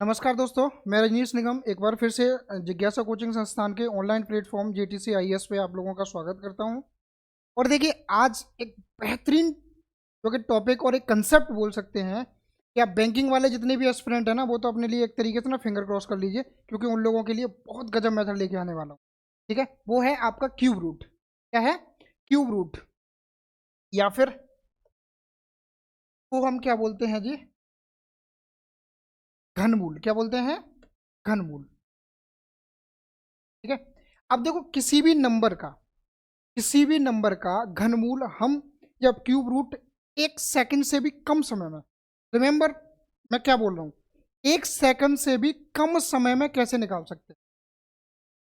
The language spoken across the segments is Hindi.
नमस्कार दोस्तों, मैं रजनीश निगम एक बार फिर से जिज्ञासा कोचिंग संस्थान के ऑनलाइन प्लेटफॉर्म जेटीसी आईएएस पे आप लोगों का स्वागत करता हूं। और देखिए, आज एक बेहतरीन जो कि टॉपिक और एक कंसेप्ट बोल सकते हैं कि आप बैंकिंग वाले जितने भी एस्पिरेंट हैं ना, वो तो अपने लिए एक तरीके से ना फिंगर क्रॉस कर लीजिए, क्योंकि उन लोगों के लिए बहुत गजब मेथड लेके आने वाला हूँ। ठीक है, वो है आपका क्यूब रूट। क्या है? क्यूब रूट, या फिर वो हम क्या बोलते हैं जी, घनमूल। क्या बोलते हैं? घनमूल। ठीक है। अब देखो, किसी भी नंबर का घनमूल हम जब क्यूब रूट 1 सेकंड से भी कम समय में, रिमेंबर मैं क्या बोल रहा हूं, 1 सेकंड से भी कम समय में कैसे निकाल सकते हैं?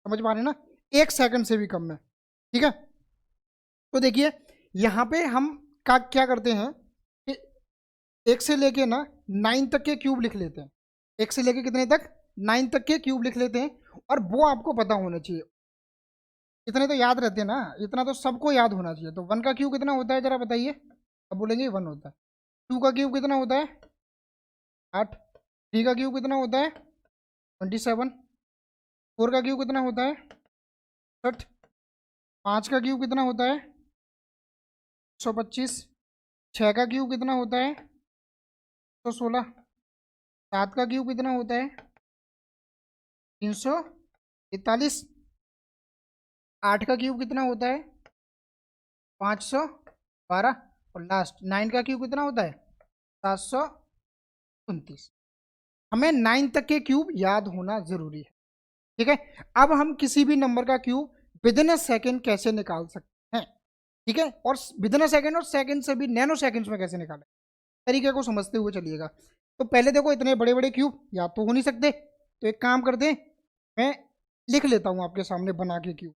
समझ पा रहे हैं ना? 1 सेकंड से भी कम में। ठीक है। तो देखिए, यहां पे हम क्या करते हैं कि एक से लेके ना 9 तक के क्यूब लिख लेते हैं। एक से लेके कितने तक? 9 तक के क्यूब लिख लेते हैं, और वो आपको पता होना चाहिए। इतने तो याद रहते हैं ना, इतना तो सबको याद होना चाहिए। तो 1 का क्यूब कितना होता है, जरा बताइए। अब बोलेंगे 1 होता है। 2 का क्यूब कितना होता है? 8। 3 का क्यूब कितना होता है? 27। 4 का क्यूब कितना होता है? 60। 5 का क्यूब कितना होता है? 125। 6 का क्यूब कितना होता है? 116। 7 का क्यूब कितना होता है? 343। 8 का क्यूब कितना होता है? 512। और लास्ट 9 का क्यूब कितना होता है? 729। हमें 9 तक के क्यूब याद होना जरूरी है। ठीक है। अब हम किसी भी नंबर का cube with in a second कैसे निकाल सकते हैं? ठीक है। और विद इन अ सेकेंड और सेकेंड से भी नैनो सेकेंड्स में कैसे निकालें, तरीके को समझते हुए चलिएगा। तो पहले देखो, इतने बड़े बड़े क्यूब याद तो हो नहीं सकते, तो एक काम करते हैं, मैं लिख लेता हूं आपके सामने बना के क्यूब।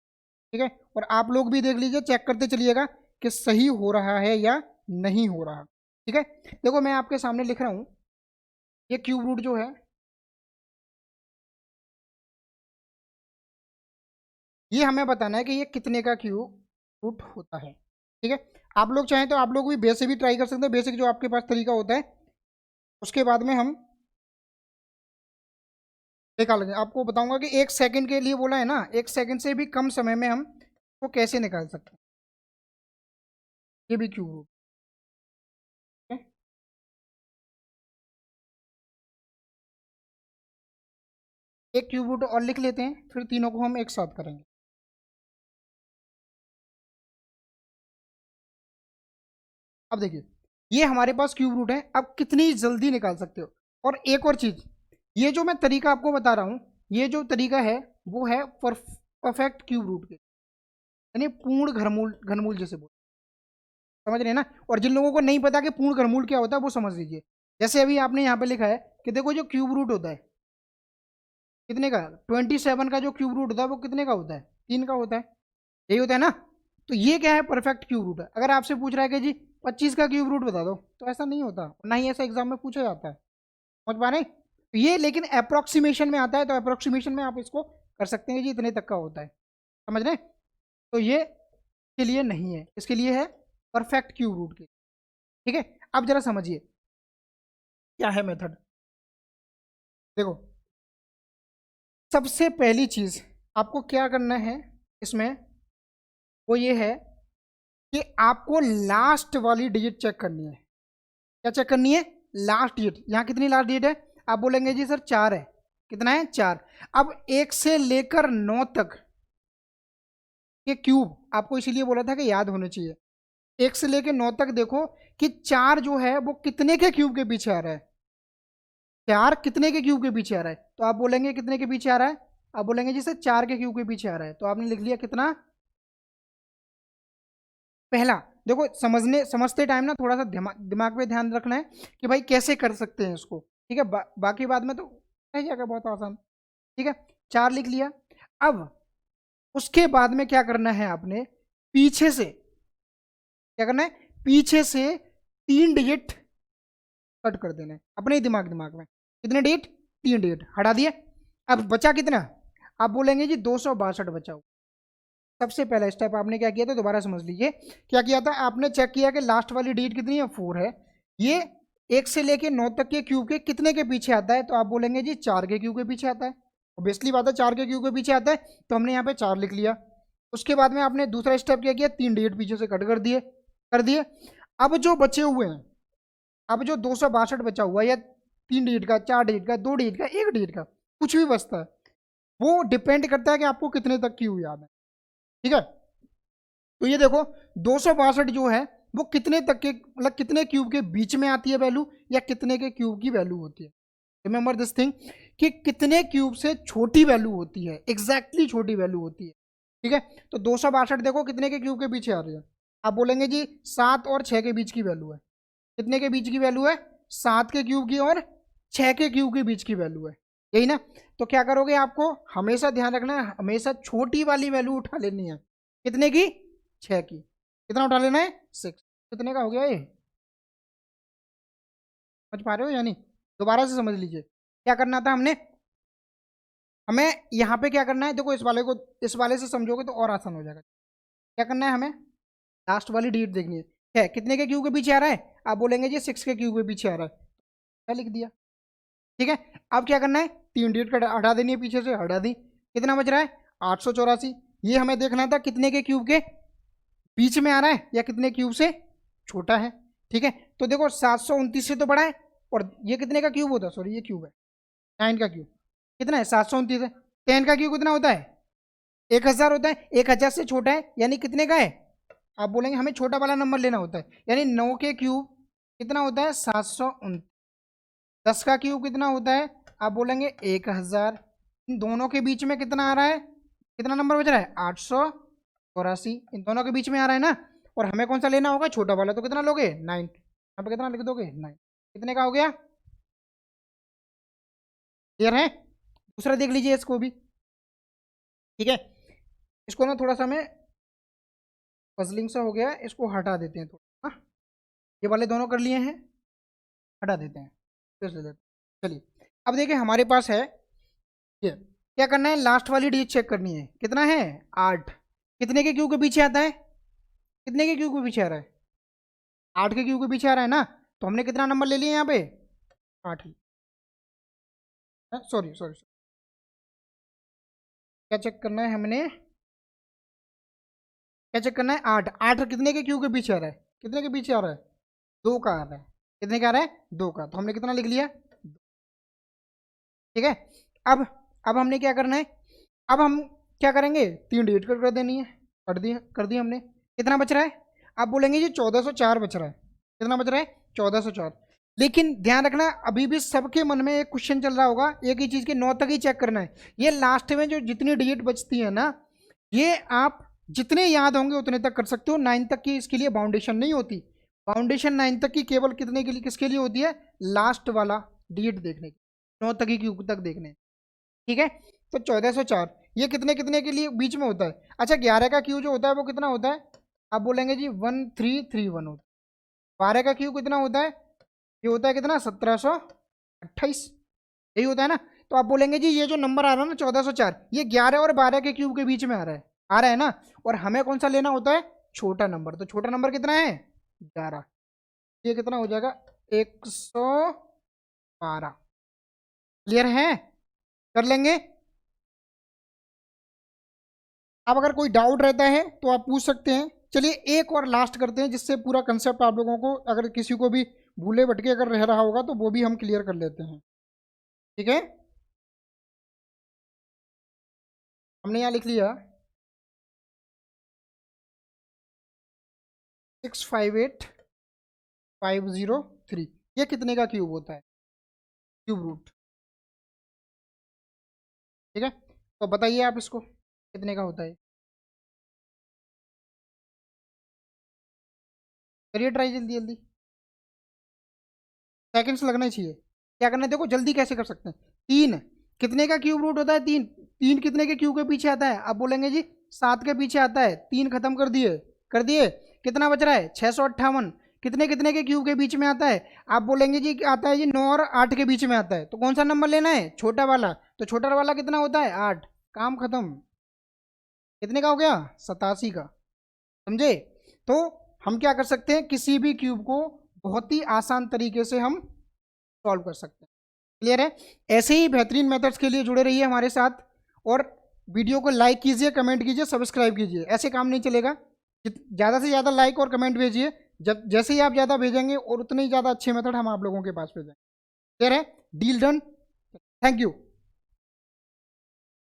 ठीक है। और आप लोग भी देख लीजिए, चेक करते चलिएगा कि सही हो रहा है या नहीं हो रहा। ठीक है। देखो, मैं आपके सामने लिख रहा हूं, ये क्यूब रूट जो है, ये हमें बताना है कि ये कितने का क्यूब रूट होता है। ठीक है। आप लोग चाहें तो आप लोग भी बेसिक भी ट्राई कर सकते हैं, बेसिक जो आपके पास तरीका होता है, उसके बाद में हम निकालेंगे। आपको बताऊंगा कि 1 सेकंड के लिए बोला है ना, 1 सेकंड से भी कम समय में हम वो कैसे निकाल सकते हैं, ये भी क्यूब रूट है। एक क्यूब रूट और लिख लेते हैं, फिर तीनों को हम एक साथ करेंगे। अब देखिए, ये हमारे पास क्यूब रूट है। अब कितनी जल्दी निकाल सकते हो? और एक और चीज, ये जो मैं तरीका आपको बता रहा हूं, ये जो तरीका है वो है परफेक्ट क्यूब रूट के, यानी पूर्ण घनमूल। घनमूल जैसे बोल, समझ रहे हैं ना? और जिन लोगों को नहीं पता कि पूर्ण घनमूल क्या होता है, वो समझ लीजिए। जैसे अभी आपने यहाँ पे लिखा है कि देखो, जो क्यूब रूट होता है कितने का, 27 का जो क्यूब रूट होता है वो कितने का होता है? 3 का होता है। यही होता है ना? तो ये क्या है? परफेक्ट क्यूब रूट है। अगर आपसे पूछ रहा है कि जी 25 का क्यूब रूट बता दो, तो ऐसा नहीं होता, ना ही ऐसा एग्जाम में पूछा जाता है। समझ पा रहे हैं? तो ये लेकिन अप्रोक्सीमेशन में आता है, तो अप्रोक्सीमेशन में आप इसको कर सकते हैं जी, इतने तक का होता है। समझ रहे हैं? तो ये इसके लिए नहीं है, इसके लिए है परफेक्ट क्यूब रूट के। ठीक है। अब जरा समझिए क्या है मेथड। देखो, सबसे पहली चीज आपको क्या करना है इसमें, वो ये है कि आपको लास्ट वाली डिजिट चेक करनी है। क्या चेक करनी है? Last digit. यहाँ कितनी लास्ट डिजिट है? आप बोलेंगे जी सर 4 है। कितना है? 4। अब 1 से लेकर 9 तक के क्यूब आपको इसीलिए बोला था कि याद होने चाहिए। 1 से लेकर 9 तक देखो कि 4 जो है वो कितने के क्यूब के पीछे आ रहा है। 4 कितने के क्यूब के पीछे आ रहा है? तो आप बोलेंगे कितने के पीछे आ रहा है? आप बोलेंगे जी सर 4 के क्यूब के पीछे आ रहा है। तो आपने लिख लिया कितना? पहला। देखो, समझते टाइम ना थोड़ा सा दिमाग पे ध्यान रखना है कि भाई कैसे कर सकते हैं इसको। ठीक है। बाकी बाद में तो रह जाएगा बहुत आसान। ठीक है। 4 लिख लिया। अब उसके बाद में क्या करना है आपने? पीछे से क्या करना है? पीछे से 3 डिजिट कट कर देना है अपने ही दिमाग दिमाग में। कितने डिजिट? 3 डिजिट हटा दिए। अब बचा कितना? आप बोलेंगे जी 262 बचा। सबसे पहला स्टेप आपने क्या किया था, दोबारा समझ लीजिए। क्या किया था आपने? चेक किया कि लास्ट वाली डिजिट कितनी है? 4 है। ये 1 से लेके 9 तक के क्यूब के कितने के पीछे आता है? तो आप बोलेंगे जी 4 के क्यूब के पीछे आता है। ऑब्वियसली बात है 4 के क्यूब के पीछे आता है, तो हमने यहाँ पे 4 लिख लिया। उसके बाद में आपने दूसरा स्टेप क्या किया? 3 डिजिट पीछे से कट कर दिए। अब जो बचे हुए हैं, अब जो 262 बचा हुआ है, या 3 डिजिट का, 4 डिजिट का, 2 डिजिट का, 1 डिजिट का, कुछ भी बचता है, वो डिपेंड करता है कि आपको कितने तक क्यूब याद है। ठीक है, तो ये देखो 262 जो है वो कितने तक के, मतलब कितने क्यूब के बीच में आती है वैल्यू, या कितने के क्यूब की वैल्यू होती है। रिमेंबर दिस थिंग कि कितने क्यूब से छोटी वैल्यू होती है, एग्जैक्टली छोटी वैल्यू होती है। ठीक है, तो 262 देखो कितने के क्यूब के पीछे आ रही है? आप बोलेंगे जी 7 और 6 के बीच की वैल्यू है। कितने के बीच की वैल्यू है? 7 के क्यूब की और 6 के क्यूब के बीच की वैल्यू है, यही ना। तो क्या करोगे, आपको हमेशा ध्यान रखना है, हमेशा छोटी वाली वैल्यू उठा लेनी है। कितने की? 6 की। कितना उठा लेना है? 6। कितने का हो गया ये? समझ पा रहे हो या नहीं? दोबारा से समझ लीजिए क्या करना था हमने। हमें यहाँ पे क्या करना है, देखो इस वाले से समझोगे तो और आसान हो जाएगा। क्या करना है हमें? लास्ट वाली डिजिट देखनी है। कितने के क्यूब के पीछे आ रहा है? आप बोलेंगे जी 6 के क्यूब के पीछे आ रहा है, क्या लिख दिया। ठीक है, अब क्या करना है? 3 डिजिट हटा देनी है, पीछे से हटा दी। कितना बच रहा है? 884। ये हमें देखना था कितने के क्यूब के बीच में आ रहा है, या कितने क्यूब से छोटा है। ठीक है, तो देखो 729 से तो बड़ा है, और ये कितने का क्यूब होता है? सॉरी, ये क्यूब है 9 का क्यूब। कितना है? 729 है। 10 का क्यूब कितना होता है? 1000 होता है। 1000 से छोटा है, यानी कितने का है? आप बोलेंगे हमें छोटा वाला नंबर लेना होता है, यानी 9 के क्यूब कितना होता है? 729। 10 का क्यूब कितना होता है? आप बोलेंगे 1000। इन दोनों के बीच में कितना आ रहा है? कितना नंबर बच रहा है? 884। इन दोनों के बीच में आ रहा है ना, और हमें कौन सा लेना होगा? छोटा वाला। तो कितना लोगे? 9। यहाँ पे कितना लिख दोगे? 9। कितने का हो गया? क्लियर है? दूसरा देख लीजिए इसको भी। ठीक है, इसको ना थोड़ा सा हमें पजलिंग सा हो गया है, इसको हटा देते हैं थोड़ा। हाँ, ये वाले दोनों कर लिए हैं, हटा देते हैं, फिर से देते हैं। चलिए, अब देखिए हमारे पास है ये। क्या करना है? लास्ट वाली डिजिट चेक करनी है। कितना है? 8। कितने के क्यू के पीछे आता है? कितने के क्यू के पीछे आ रहा है? 8 के क्यू के पीछे आ रहा है ना, तो हमने कितना नंबर ले लिया यहाँ पे? 8 ही। सॉरी सॉरी, क्या चेक करना है हमने? क्या चेक करना है? 8। 8 कितने के क्यू के पीछे आ रहा है? कितने के पीछे आ रहा है? 2 का आ रहा है। कितने का आ रहा है? 2 का। तो हमने कितना लिख लिया? ठीक है, अब अब हमने क्या करना है? अब हम क्या करेंगे? 3 डिजिट कर देनी है। कर दिया हमने। कितना बच रहा है? आप बोलेंगे जी 1404 बच रहा है। कितना बच रहा है? 1404। लेकिन ध्यान रखना, अभी भी सबके मन में एक क्वेश्चन चल रहा होगा, एक ही चीज के 9 तक ही चेक करना है। ये लास्ट में जो जितनी डिजिट बचती है ना, ये आप जितने याद होंगे उतने तक कर सकते हो। 9 तक की इसके लिए बाउंडेशन नहीं होती। बाउंडेशन 9 तक की केवल कितने के लिए, किसके लिए होती है? लास्ट वाला डिजिट देखने की, 9 तक ही क्यूब तक देखने। ठीक है, तो 1404 ये कितने कितने के लिए बीच में होता है? अच्छा, 11 का क्यू जो होता है वो कितना होता है? आप बोलेंगे जी 1331 होता है। 12 का क्यू कितना होता है? ये होता है कितना? 1728। यही होता है ना। तो आप बोलेंगे जी ये जो नंबर आ रहा है ना 1404, ये 11 और 12 के क्यूब के बीच में आ रहा है ना, और हमें कौन सा लेना होता है? छोटा नंबर। तो छोटा नंबर कितना है? 11। ये कितना हो जाएगा? 112। क्लियर है? कर लेंगे। अब अगर कोई डाउट रहता है तो आप पूछ सकते हैं। चलिए एक और लास्ट करते हैं, जिससे पूरा कंसेप्ट आप लोगों को, अगर किसी को भी भूले भटके अगर रह रहा होगा तो वो भी हम क्लियर कर लेते हैं। ठीक है, हमने यहाँ लिख लिया 658503। ये कितने का क्यूब होता है? Cube root. ठीक है, तो बताइए आप इसको कितने का होता है? करिए ट्राई जल्दी जल्दी, सेकंड्स लगने चाहिए। क्या करना है देखो, जल्दी कैसे कर सकते हैं। 3 कितने का क्यूब रूट होता है? 3। 3 कितने के क्यूब के पीछे आता है? आप बोलेंगे जी 7 के पीछे आता है। 3 खत्म कर दिए। कितना बच रहा है? 658। कितने कितने के क्यूब के बीच में आता है? आप बोलेंगे जी आता है जी 9 और 8 के बीच में आता है। तो कौन सा नंबर लेना है? छोटा वाला। तो छोटा वाला कितना होता है? 8। काम खत्म। कितने का हो गया? 87 का। समझे? तो हम क्या कर सकते हैं, किसी भी क्यूब को बहुत ही आसान तरीके से हम सॉल्व कर सकते हैं। क्लियर है? ऐसे ही बेहतरीन मेथड्स के लिए जुड़े रहिए हमारे साथ, और वीडियो को लाइक कीजिए, कमेंट कीजिए, सब्सक्राइब कीजिए। ऐसे काम नहीं चलेगा। ज़्यादा से ज़्यादा लाइक और कमेंट भेजिए, जब जैसे ही आप ज़्यादा भेजेंगे और उतने ही ज़्यादा अच्छे मेथड हम आप लोगों के पास भेजेंगे। क्लियर है? Deal done. Thank you.